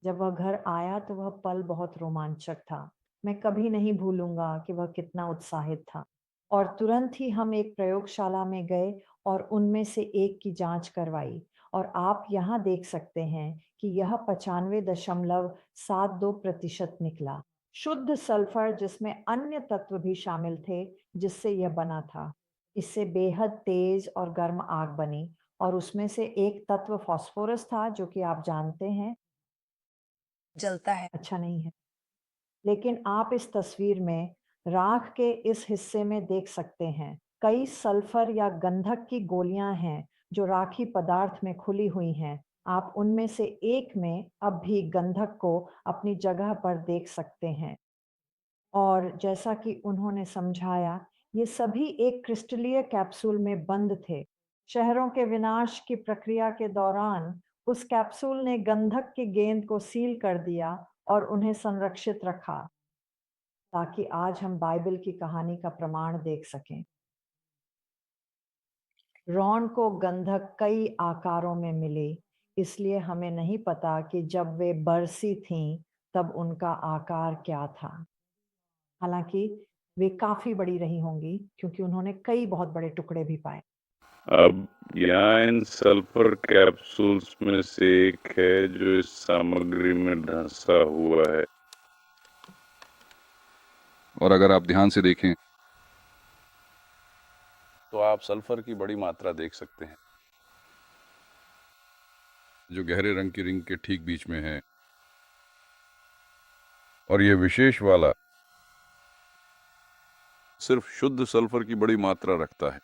जब वह घर आया तो वह पल बहुत रोमांचक था। मैं कभी नहीं भूलूँगा कि वह कितना उत्साहित था। और तुरंत ही हम एक प्रयोगशाला में गए और उनमें से एक की जाँच करवाई और आप यहाँ देख सकते हैं कि यह 95.72% निकला। शुद्ध सल्फर जिसमें अन्य तत्व भी शामिल थे, जिससे यह बना था। इससे बेहद तेज़ और गर्म आग बनी और उसमें से एक तत्व फास्फोरस था जो कि आप जानते हैं जलता है। अच्छा नहीं है। लेकिन आप इस तस्वीर में राख के इस हिस्से में देख सकते हैं, कई सल्फर या गंधक की गोलियां हैं जो राखी पदार्थ में खुली हुई हैं। आप उनमें से एक में अब भी गंधक को अपनी जगह पर देख सकते हैं। और जैसा कि उन्होंने समझाया, ये सभी एक क्रिस्टलीय कैप्सूल में बंद थे। शहरों के विनाश की प्रक्रिया के दौरान उस कैप्सूल ने गंधक की गेंद को सील कर दिया और उन्हें संरक्षित रखा, ताकि आज हम बाइबल की कहानी का प्रमाण देख सकें। रॉन को गंधक कई आकारों में मिले, इसलिए हमें नहीं पता कि जब वे बरसी थीं, तब उनका आकार क्या था। हालाँकि वे काफ़ी बड़ी रही होंगी क्योंकि उन्होंने कई बहुत बड़े टुकड़े भी पाए। अब यहाँ इन सल्फर कैप्सूल्स में से एक है जो इस सामग्री में ढँसा हुआ है। और अगर आप ध्यान से देखें तो आप सल्फर की बड़ी मात्रा देख सकते हैं। जो गहरे रंग की रिंग के ठीक बीच में है, और ये विशेष वाला सिर्फ शुद्ध सल्फर की बड़ी मात्रा रखता है।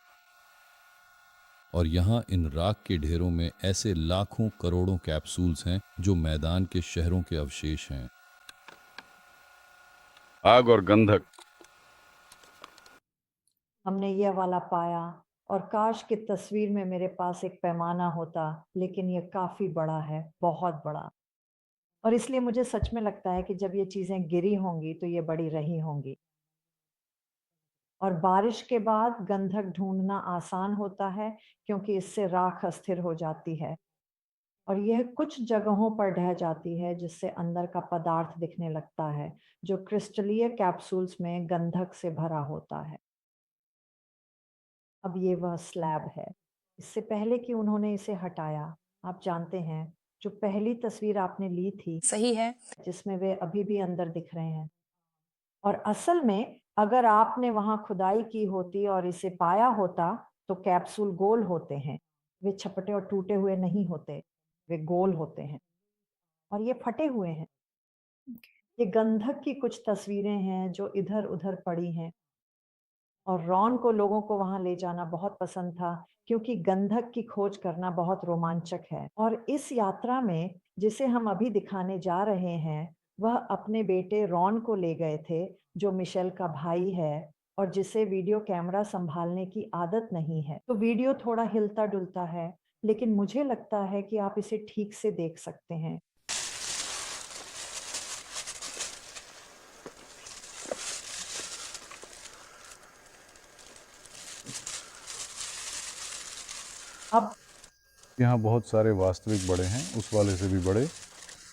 और यहाँ इन राख के ढेरों में ऐसे लाखों करोड़ों कैप्सूल्स हैं जो मैदान के शहरों के अवशेष हैं। आग और गंधक हमने यह वाला पाया और काश कि तस्वीर में मेरे पास एक पैमाना होता, लेकिन यह काफ़ी बड़ा है, बहुत बड़ा। और इसलिए मुझे सच में लगता है कि जब ये चीज़ें गिरी होंगी, तो ये बड़ी रही होंगी। और बारिश के बाद गंधक ढूँढना आसान होता है क्योंकि इससे राख अस्थिर हो जाती है। और यह कुछ जगहों पर ढह जाती है जिससे अंदर का पदार्थ दिखने लगता है, जो क्रिस्टलीय कैप्सूल्स में गंधक से भरा होता है। अब ये वह स्लैब है। इससे पहले कि उन्होंने इसे हटाया, आप जानते हैं, जो पहली तस्वीर आपने ली थी, सही है। जिसमें वे अभी भी अंदर दिख रहे हैं। और असल में अगर आपने वहाँ खुदाई की होती और इसे पाया होता, तो कैप्सूल गोल होते हैं। वे छपटे और टूटे हुए नहीं होते, वे गोल होते हैं और ये फटे हुए हैं। ये गंधक की कुछ तस्वीरें हैं जो इधर-उधर पड़ी हैं और रॉन को लोगों को वहाँ ले जाना बहुत पसंद था क्योंकि गंधक की खोज करना बहुत रोमांचक है। और इस यात्रा में जिसे हम अभी दिखाने जा रहे हैं, वह अपने बेटे रॉन को ले गए थे, जो मिशेल का भाई है और जिसे वीडियो कैमरा सँभालने की आदत नहीं है। तो वीडियो थोड़ा हिलता-डुलता है, लेकिन मुझे लगता है कि आप इसे ठीक से देख सकते हैं। अब यहाँ बहुत सारे वास्तविक बड़े हैं, उस वाले से भी बड़े,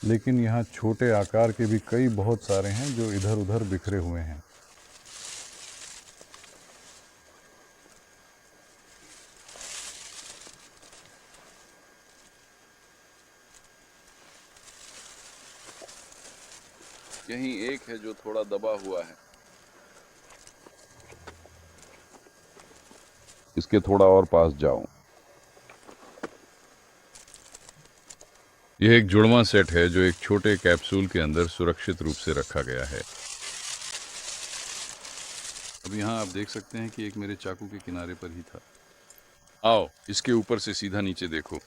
लेकिन यहाँ छोटे आकार के भी कई बहुत सारे हैं जो इधर उधर बिखरे हुए हैं। यहीं एक है जो थोड़ा दबा हुआ है। इसके थोड़ा और पास जाओ। यह एक जुड़वां सेट है जो एक छोटे कैप्सूल के अंदर सुरक्षित रूप से रखा गया है। अब यहाँ आप देख सकते हैं कि एक मेरे चाकू के किनारे पर ही था। आओ, इसके ऊपर से सीधा नीचे देखो।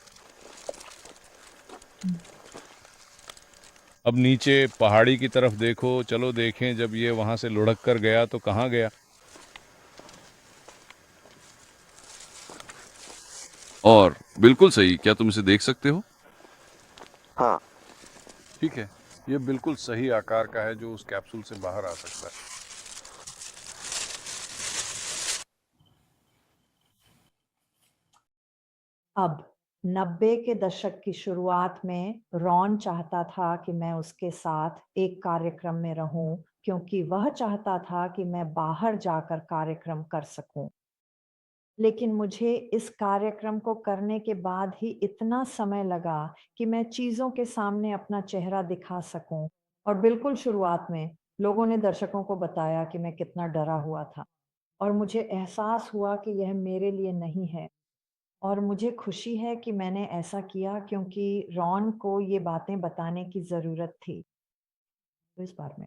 अब नीचे पहाड़ी की तरफ देखो, चलो देखें जब ये वहां से लुढ़क कर गया तो कहाँ गया। और बिल्कुल सही, क्या तुम इसे देख सकते हो? हाँ। ठीक है, यह बिल्कुल सही आकार का है जो उस कैप्सूल से बाहर आ सकता है। अब 90 के दशक की शुरुआत में रॉन चाहता था कि मैं उसके साथ एक कार्यक्रम में रहूं, क्योंकि वह चाहता था कि मैं बाहर जाकर कार्यक्रम कर सकूं। लेकिन मुझे इस कार्यक्रम को करने के बाद ही इतना समय लगा कि मैं चीज़ों के सामने अपना चेहरा दिखा सकूं। और बिल्कुल शुरुआत में लोगों ने दर्शकों को बताया कि मैं कितना डरा हुआ था, और मुझे एहसास हुआ कि यह मेरे लिए नहीं है। और मुझे खुशी है कि मैंने ऐसा किया, क्योंकि रॉन को ये बातें बताने की ज़रूरत थी। तो इस बार में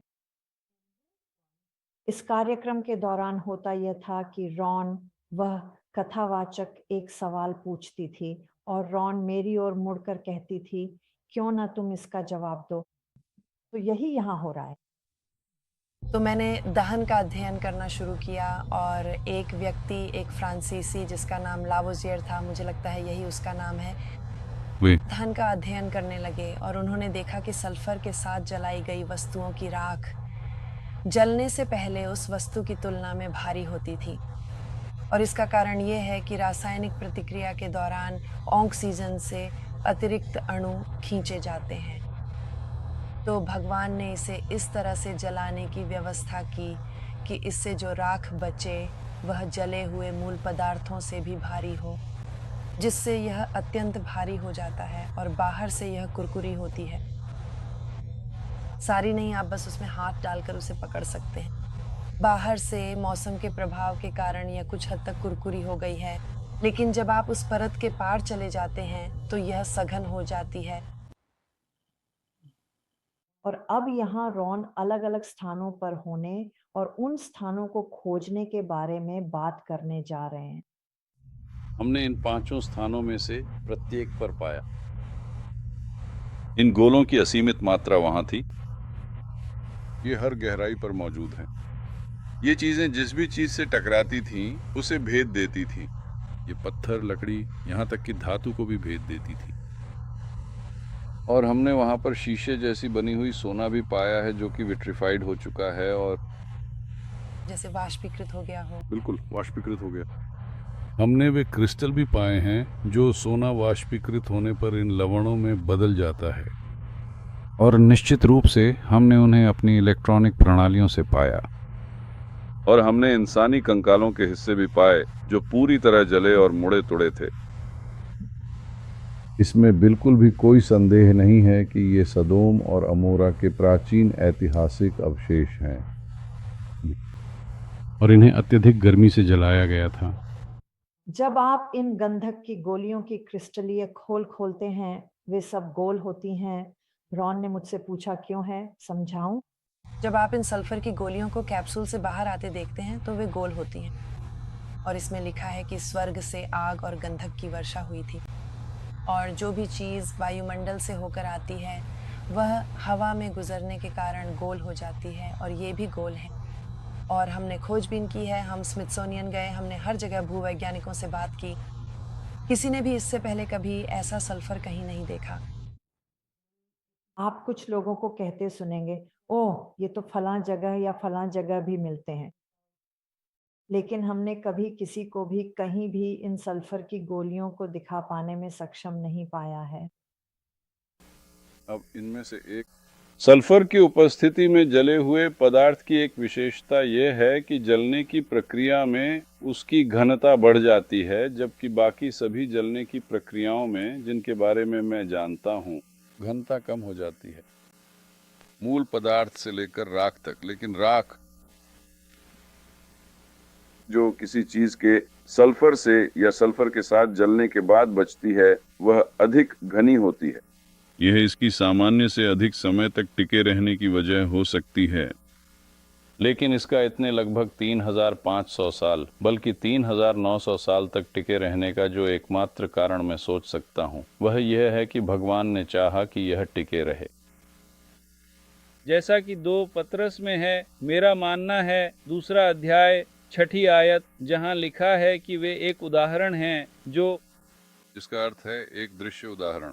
इस कार्यक्रम के दौरान होता यह था कि रॉन, वह कथावाचक, एक सवाल पूछती थी और रॉन मेरी ओर मुड़कर कहती थी, क्यों ना तुम इसका जवाब दो। तो यही यहाँ हो रहा है। तो मैंने दहन का अध्ययन करना शुरू किया और एक व्यक्ति, एक फ्रांसीसी जिसका नाम लावोजियर था, मुझे लगता है यही उसका नाम है, वे दहन का अध्ययन करने लगे और उन्होंने देखा कि सल्फर के साथ जलाई गई वस्तुओं की राख जलने से पहले उस वस्तु की तुलना में भारी होती थी। और इसका कारण ये है कि रासायनिक प्रतिक्रिया के दौरान ऑक्सीजन से अतिरिक्त अणु खींचे जाते हैं। तो भगवान ने इसे इस तरह से जलाने की व्यवस्था की कि इससे जो राख बचे वह जले हुए मूल पदार्थों से भी भारी हो, जिससे यह अत्यंत भारी हो जाता है और बाहर से यह कुरकुरी होती है। सारी नहीं, आप बस उसमें हाथ डालकर उसे पकड़ सकते हैं। बाहर से मौसम के प्रभाव के कारण यह कुछ हद तक कुरकुरी हो गई है, लेकिन जब आप उस परत के पार चले जाते हैं तो यह सघन हो जाती है। और अब यहाँ रॉन अलग-अलग स्थानों पर होने और उन स्थानों को खोजने के बारे में बात करने जा रहे हैं। हमने इन 5 स्थानों में से प्रत्येक पर पाया। इन गोलों की असीमित मात्रा वहां थी। ये हर गहराई पर मौजूद हैं। ये चीजें जिस भी चीज से टकराती थीं उसे भेद देती थीं। ये पत्थर, लकड़ी, यहाँ तक कि धातु को भी भेद देती थी। और हमने वहां पर शीशे जैसी बनी हुई सोना भी पाया है, जो कि विट्रिफाइड हो चुका है और जैसे वाष्पीकृत हो गया हो। बिल्कुल वाष्पीकृत हो गया। हमने वे क्रिस्टल भी पाए हैं जो सोना वाष्पीकृत होने पर इन लवणों में बदल जाता है। और निश्चित रूप से हमने उन्हें अपनी इलेक्ट्रॉनिक प्रणालियों से पाया। और हमने इंसानी कंकालों के हिस्से भी पाए जो पूरी तरह जले और मुड़े तुड़े थे। इसमें बिल्कुल भी कोई संदेह नहीं है कि ये सदोम और अमोरा के प्राचीन ऐतिहासिक अवशेष हैं। और इन्हें अत्यधिक गर्मी से जलाया गया था। जब आप इन गंधक की गोलियों की क्रिस्टलीय खोल खोलते हैं, वे सब गोल होती हैं। रॉन ने मुझसे पूछा, क्यों है? समझाऊं? जब आप इन सल्फर की गोलियों को कैप्सूल से बाहर आते देखते हैं तो वे गोल होती हैं और इसमें लिखा है कि स्वर्ग से आग और गंधक की वर्षा हुई थी और जो भी चीज़ वायुमंडल से होकर आती है वह हवा में गुजरने के कारण गोल हो जाती है और ये भी गोल है। और हमने खोजबीन की है, हम स्मिथसोनियन गए, हमने हर जगह भूवैज्ञानिकों से बात की, किसी ने भी इससे पहले कभी ऐसा सल्फर कहीं नहीं देखा। आप कुछ लोगों को कहते सुनेंगे, ओह, ये तो फलां जगह या फलां जगह भी मिलते हैं। लेकिन हमने कभी किसी को भी कहीं भी इन सल्फर की गोलियों को दिखा पाने में सक्षम नहीं पाया है। अब इनमें से एक सल्फर की उपस्थिति में जले हुए पदार्थ की एक विशेषता यह है कि जलने की प्रक्रिया में उसकी घनता बढ़ जाती है, जबकि बाकी सभी जलने की प्रक्रियाओं में जिनके बारे में मैं जानता हूँ, घनता कम हो जाती है, मूल पदार्थ से लेकर राख तक। लेकिन राख जो किसी चीज के सल्फर से या सल्फर के साथ जलने के बाद बचती है, वह अधिक घनी होती है। यह इसकी सामान्य से अधिक समय तक टिके रहने की वजह हो सकती है। लेकिन इसका इतने लगभग 3500 साल, बल्कि 3900 साल तक टिके रहने का जो एकमात्र कारण मैं सोच सकता हूँ, वह यह है कि भगवान ने चाहा कि यह टिके रहे। जैसा कि 2 पतरस में है, मेरा मानना है 2 अध्याय 6 आयत, जहाँ लिखा है कि वे एक उदाहरण हैं जो, जिसका अर्थ है एक दृश्य उदाहरण,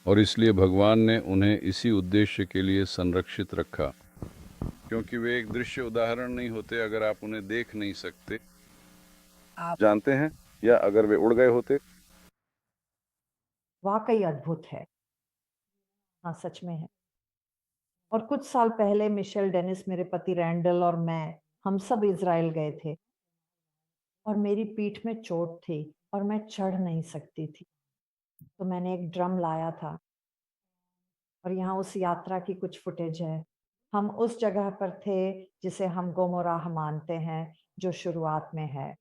और इसलिए भगवान ने उन्हें इसी उद्देश्य के लिए संरक्षित रखा, क्योंकि वे एक दृश्य उदाहरण नहीं होते अगर आप उन्हें देख नहीं सकते, आप जानते हैं, या अगर वे उड़ गए होते। वाकई अद्भुत है। हाँ, सच में है। और कुछ साल पहले मिशेल डेनिस, मेरे पति रैंडल और मैं, हम सब इज़राइल गए थे और मेरी पीठ में चोट थी और मैं चढ़ नहीं सकती थी। तो मैंने एक ड्रम लाया था और यहाँ उस यात्रा की कुछ फुटेज है। हम उस जगह पर थे जिसे हम गोमोराह मानते हैं, जो शुरुआत में है।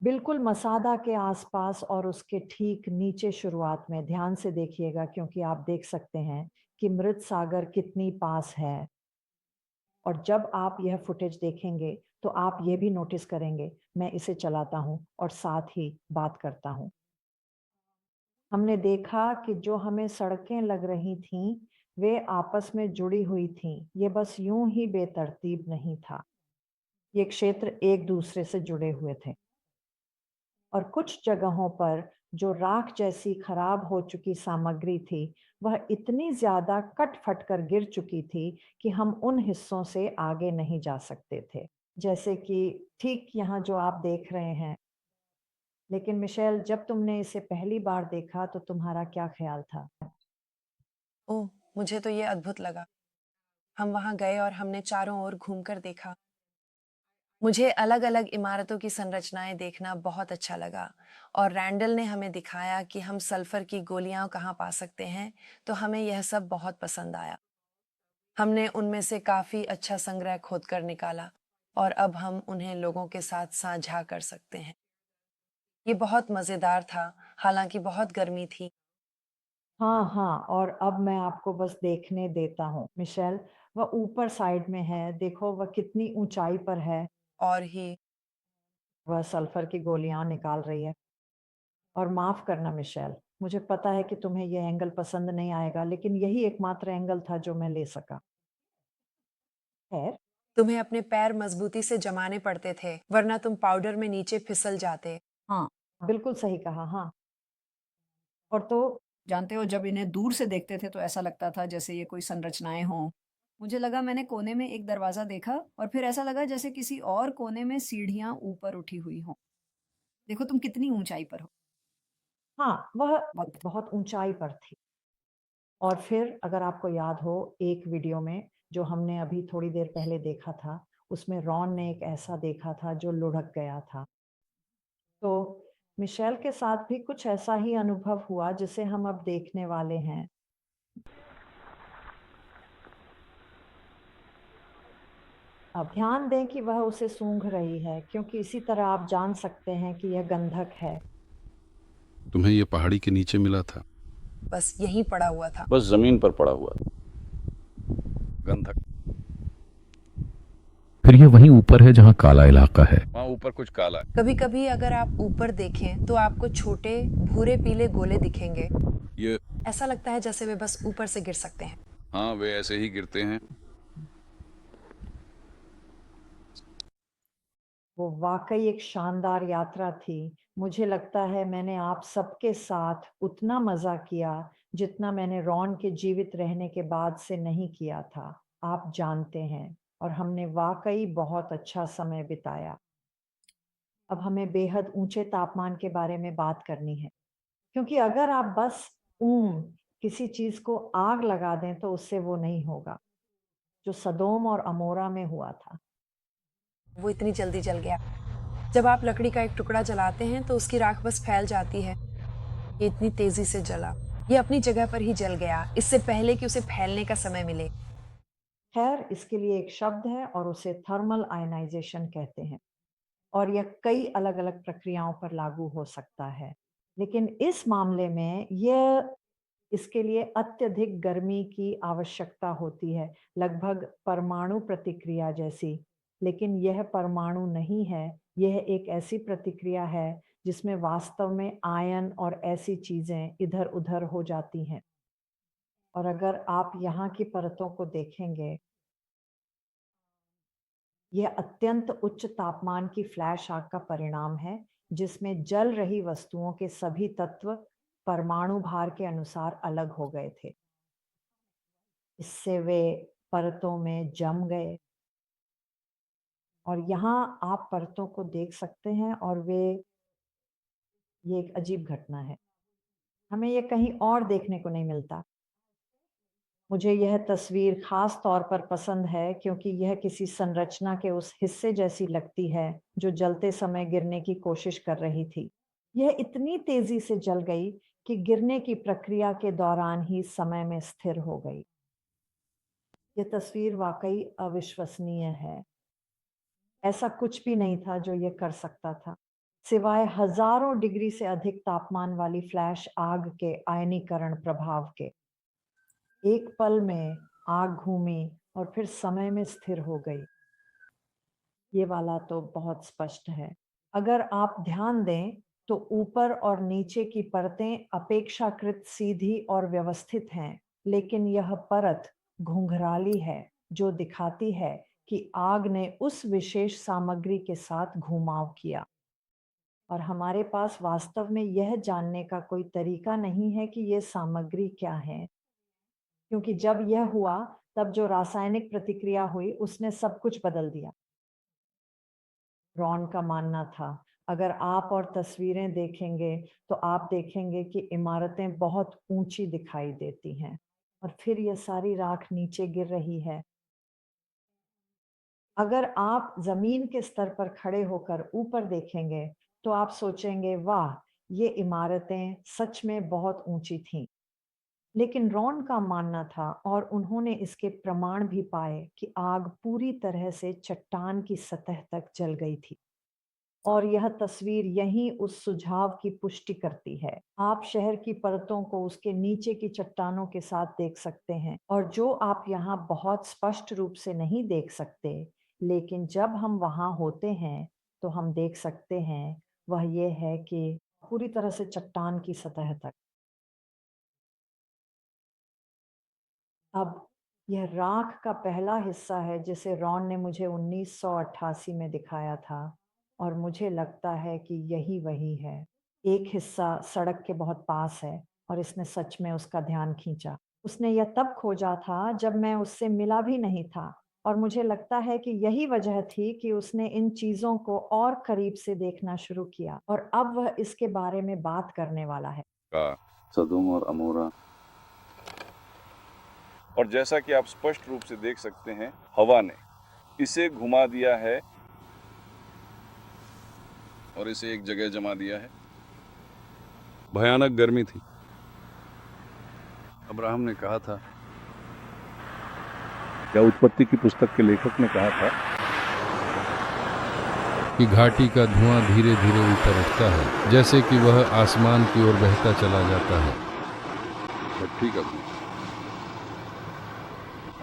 बिल्कुल मसादा के आसपास और उसके ठीक नीचे शुरुआत में ध्यान से देखिएगा, क्योंकि आप देख सकते हैं कि मृत सागर कितनी पास है। और जब आप यह फुटेज देखेंगे तो आप ये भी नोटिस करेंगे, मैं इसे चलाता हूँ और साथ ही बात करता हूँ। हमने देखा कि जो हमें सड़कें लग रही थीं, वे आपस में जुड़ी हुई थीं। ये बस यूं ही बेतरतीब नहीं था। ये क्षेत्र एक दूसरे से जुड़े हुए थे। और कुछ जगहों पर जो राख जैसी खराब हो चुकी सामग्री थी, वह इतनी ज़्यादा कट-फट कर गिर चुकी थी कि हम उन हिस्सों से आगे नहीं जा सकते थे। जैसे कि ठीक यहाँ जो आप देख रहे हैं। लेकिन मिशेल, जब तुमने इसे पहली बार देखा तो तुम्हारा क्या ख़्याल था? ओह! मुझे तो ये अद्भुत लगा। हम वहाँ गए और हमने चारों ओर घूमकर देखा। मुझे अलग-अलग इमारतों की संरचनाएँ देखना बहुत अच्छा लगा और रैंडल ने हमें दिखाया कि हम सल्फर की गोलियाँ कहाँ पा सकते हैं, तो हमें यह सब बहुत पसंद आया। हमने उनमें से काफ़ी अच्छा संग्रह खोदकर निकाला और अब हम उन्हें लोगों के साथ साझा कर सकते हैं। ये बहुत मज़ेदार था, हालाँकि बहुत गर्मी थी। हाँ, हाँ, और अब मैं आपको बस देखने देता हूँ। मिशेल, वह ऊपर साइड में है, देखो वह कितनी ऊँचाई पर है। और ही वह सल्फर की गोलियाँ निकाल रही है। और माफ़ करना मिशेल, मुझे पता है कि तुम्हें ये एंगल पसंद नहीं आएगा, लेकिन यही एकमात्र एंगल था जो मैं ले सका। खैर, तुम्हें अपने पैर मज़बूती से जमाने पड़ते थे, वरना तुम पाउडर में नीचे फिसल जाते। हाँ, बिल्कुल सही कहा, हाँ। और तो जानते हो, जब इन्हें दूर से देखते थे तो ऐसा लगता था जैसे ये कोई संरचनाएं हों। मुझे लगा मैंने कोने में एक दरवाज़ा देखा और फिर ऐसा लगा जैसे किसी और कोने में सीढ़ियाँ ऊपर उठी हुई हों। देखो तुम कितनी ऊंचाई पर हो। हाँ, वह बहुत बहुत ऊँचाई पर थी। और फिर अगर आपको याद हो, एक वीडियो में जो हमने अभी थोड़ी देर पहले देखा था, उसमें रॉन ने एक ऐसा देखा था जो लुढ़क गया था। तो मिशेल के साथ भी कुछ ऐसा ही अनुभव हुआ जिसे हम अब देखने वाले हैं। अब ध्यान दें कि वह उसे सूंघ रही है, क्योंकि इसी तरह आप जान सकते हैं कि यह गंधक है। तुम्हें ये पहाड़ी के नीचे मिला था? बस यहीं पड़ा हुआ था। बस जमीन पर पड़ा हुआ था। गंधक। फिर ये वहीं ऊपर है जहाँ काला इलाका है। वहाँ ऊपर कुछ काला है। कभी-कभी अगर आप ऊपर देखें तो आपको छोटे भूरे पीले गोले दिखेंगे। ये ऐसा लगता है जैसे वे बस ऊपर से गिर सकते हैं। हाँ, वे ऐसे ही गिरते हैं। वो वाकई एक शानदार यात्रा थी। मुझे लगता है मैंने आप सबके साथ उतना मज़ा किया जितना मैंने रॉन के जीवित रहने के बाद से नहीं किया था। आप जानते हैं, और हमने वाकई बहुत अच्छा समय बिताया। अब हमें बेहद ऊंचे तापमान के बारे में बात करनी है, क्योंकि अगर आप बस किसी चीज़ को आग लगा दें तो उससे वो नहीं होगा, जो सदोम और अमोरा में हुआ था। वो इतनी जल्दी जल गया। जब आप लकड़ी का एक टुकड़ा जलाते हैं तो उसकी राख बस फैल जाती है। ये इतनी तेजी से जला। ये अपनी जगह पर ही जल गया, इससे पहले कि उसे फैलने का समय मिले। खैर, इसके लिए एक शब्द है और उसे थर्मल आयनाइजेशन कहते हैं, और यह कई अलग-अलग प्रक्रियाओं पर लागू हो सकता है। लेकिन इस मामले में यह इसके लिए अत्यधिक गर्मी की आवश्यकता होती है, लगभग परमाणु प्रतिक्रिया जैसी। लेकिन यह परमाणु नहीं है, यह एक ऐसी प्रतिक्रिया है जिसमें वास्तव में आयन और ऐसी चीज़ें इधर-उधर हो जाती हैं। और अगर आप यहाँ की परतों को देखेंगे, यह अत्यंत उच्च तापमान की फ्लैश आग का परिणाम है, जिसमें जल रही वस्तुओं के सभी तत्व परमाणु भार के अनुसार अलग हो गए थे। इससे वे परतों में जम गए, और यहाँ आप परतों को देख सकते हैं और वे ये एक अजीब घटना है। हमें ये कहीं और देखने को नहीं मिलता। मुझे यह तस्वीर खास तौर पर पसंद है क्योंकि यह किसी संरचना के उस हिस्से जैसी लगती है जो जलते समय गिरने की कोशिश कर रही थी। यह इतनी तेजी से जल गई कि गिरने की प्रक्रिया के दौरान ही समय में स्थिर हो गई। यह तस्वीर वाकई अविश्वसनीय है। ऐसा कुछ भी नहीं था जो ये कर सकता था, सिवाय हजारों डिग्री से अधिक तापमान वाली फ्लैश आग के आयनीकरण प्रभाव के। एक पल में आग घूमी और फिर समय में स्थिर हो गई। ये वाला तो बहुत स्पष्ट है। अगर आप ध्यान दें तो ऊपर और नीचे की परतें अपेक्षाकृत सीधी और व्यवस्थित हैं, लेकिन यह परत घुंघराली है जो दिखाती है कि आग ने उस विशेष सामग्री के साथ घुमाव किया। और हमारे पास वास्तव में यह जानने का कोई तरीका नहीं है कि ये सामग्री क्या है, क्योंकि जब यह हुआ तब जो रासायनिक प्रतिक्रिया हुई उसने सब कुछ बदल दिया। रॉन का मानना था, अगर आप और तस्वीरें देखेंगे तो आप देखेंगे कि इमारतें बहुत ऊंची दिखाई देती हैं और फिर यह सारी राख नीचे गिर रही है। अगर आप जमीन के स्तर पर खड़े होकर ऊपर देखेंगे तो आप सोचेंगे, वाह, ये इमारतें सच में बहुत ऊंची थीं। लेकिन रॉन का मानना था और उन्होंने इसके प्रमाण भी पाए कि आग पूरी तरह से चट्टान की सतह तक जल गई थी। और यह तस्वीर यहीं उस सुझाव की पुष्टि करती है। आप शहर की परतों को उसके नीचे की चट्टानों के साथ देख सकते हैं और जो आप यहाँ बहुत स्पष्ट रूप से नहीं देख सकते, लेकिन जब हम वहाँ होते हैं तो हम देख सकते हैं, वह ये है कि पूरी तरह से चट्टान की सतह तक। अब यह राख का पहला हिस्सा है जिसे रॉन ने मुझे 1988 में दिखाया था और मुझे लगता है कि यही वही है। एक हिस्सा सड़क के बहुत पास है और इसने सच में उसका ध्यान खींचा। उसने यह तब खोजा था जब मैं उससे मिला भी नहीं था और मुझे लगता है कि यही वजह थी कि उसने इन चीज़ों को और करीब से देखना शुरू किया और अब वह इसके बारे में बात करने वाला है। का सदुम और अमोरा। और जैसा कि आप स्पष्ट रूप से देख सकते हैं, हवा ने इसे घुमा दिया है और इसे एक जगह जमा दिया है। भयानक गर्मी थी। अब्राहम ने कहा था, या उत्पत्ति की पुस्तक के लेखक ने कहा था कि घाटी का धुआं धीरे धीरे ऊपर उठता है, जैसे कि वह आसमान की ओर बहता चला जाता है। भट्टी का धुआं।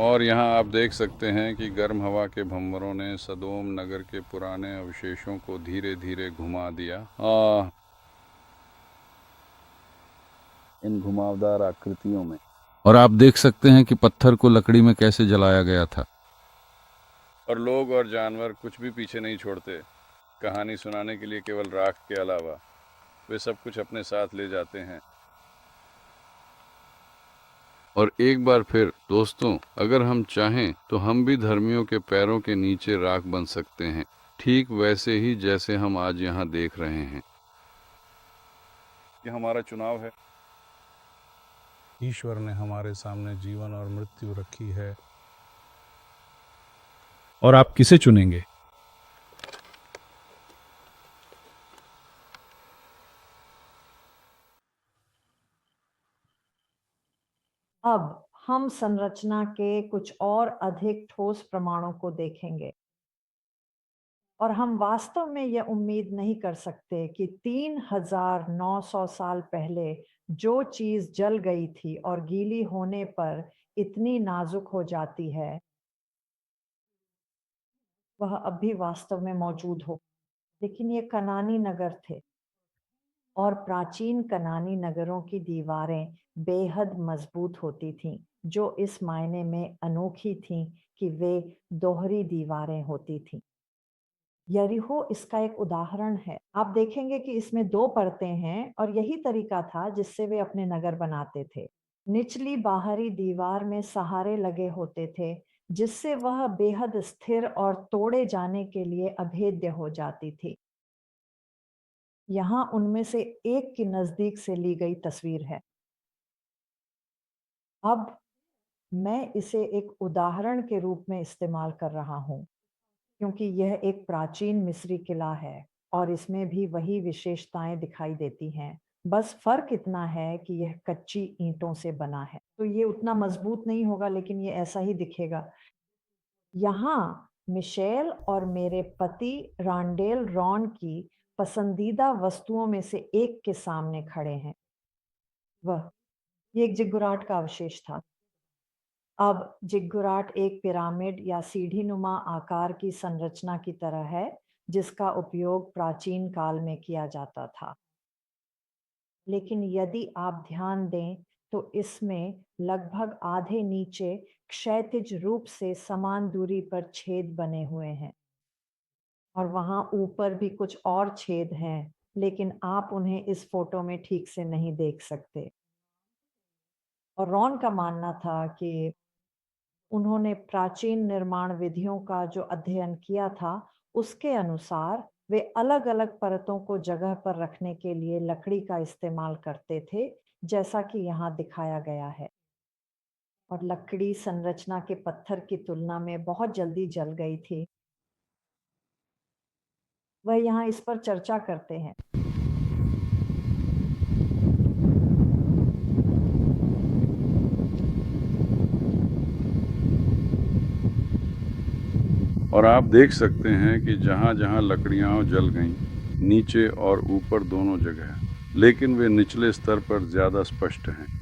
और यहाँ आप देख सकते हैं कि गर्म हवा के भंवरों ने सदोम नगर के पुराने अवशेषों को धीरे धीरे घुमा दिया। इन घुमावदार आकृतियों में। और आप देख सकते हैं कि पत्थर को लकड़ी में कैसे जलाया गया था। और लोग और जानवर कुछ भी पीछे नहीं छोड़ते। कहानी सुनाने के लिए केवल राख के अलावा वे सब कुछ अपने साथ ले जाते हैं। और एक बार फिर दोस्तों, अगर हम चाहें तो हम भी धर्मियों के पैरों के नीचे राख बन सकते हैं, ठीक वैसे ही जैसे हम आज यहाँ देख रहे हैं। यह हमारा चुनाव है। ईश्वर ने हमारे सामने जीवन और मृत्यु रखी है, और आप किसे चुनेंगे? अब हम संरचना के कुछ और अधिक ठोस प्रमाणों को देखेंगे और हम वास्तव में यह उम्मीद नहीं कर सकते कि 3900 साल पहले जो चीज जल गई थी और गीली होने पर इतनी नाजुक हो जाती है, वह अब भी वास्तव में मौजूद हो। लेकिन ये कनानी नगर थे और प्राचीन कनानी नगरों की दीवारें बेहद मजबूत होती थीं, जो इस मायने में अनोखी थीं कि वे दोहरी दीवारें होती थीं। यरीहो इसका एक उदाहरण है। आप देखेंगे कि इसमें 2 परतें हैं और यही तरीका था जिससे वे अपने नगर बनाते थे। निचली बाहरी दीवार में सहारे लगे होते थे, जिससे वह बेहद स्थिर और तोड़े जाने के लिए अभेद्य हो जाती थी। यहाँ उनमें से एक की नजदीक से ली गई तस्वीर है। अब मैं इसे एक उदाहरण के रूप में इस्तेमाल कर रहा हूँ, क्योंकि यह एक प्राचीन मिस्री किला है और इसमें भी वही विशेषताएं दिखाई देती हैं। बस फर्क इतना है कि यह कच्ची ईंटों से बना है, तो ये उतना मजबूत नहीं होगा, लेकिन ये ऐसा ही दिखेगा। यहाँ मिशेल और मेरे पति रांडेल रॉन की पसंदीदा वस्तुओं में से एक के सामने खड़े हैं। ये एक जिगुराट का अवशेष था। अब जिगुराट एक पिरामिड या सीढ़ी-नुमा आकार की संरचना की तरह है, जिसका उपयोग प्राचीन काल में किया जाता था। लेकिन यदि आप ध्यान दें, तो इसमें लगभग आधे नीचे क्षैतिज रूप से समान दूरी पर छेद बने हुए हैं और वहां ऊपर भी कुछ और छेद हैं, लेकिन आप उन्हें इस फोटो में ठीक से नहीं देख सकते। और रॉन का मानना था कि उन्होंने प्राचीन निर्माण विधियों का जो अध्ययन किया था, उसके अनुसार वे अलग-अलग परतों को जगह पर रखने के लिए लकड़ी का इस्तेमाल करते थे, जैसा कि यहाँ दिखाया गया है। और लकड़ी संरचना के पत्थर की तुलना में बहुत जल्दी जल गई थी। वह यहाँ इस पर चर्चा करते हैं। और आप देख सकते हैं कि जहाँ-जहाँ लकड़ियाँ जल गईं, नीचे और ऊपर दोनों जगह, लेकिन वे निचले स्तर पर ज़्यादा स्पष्ट हैं।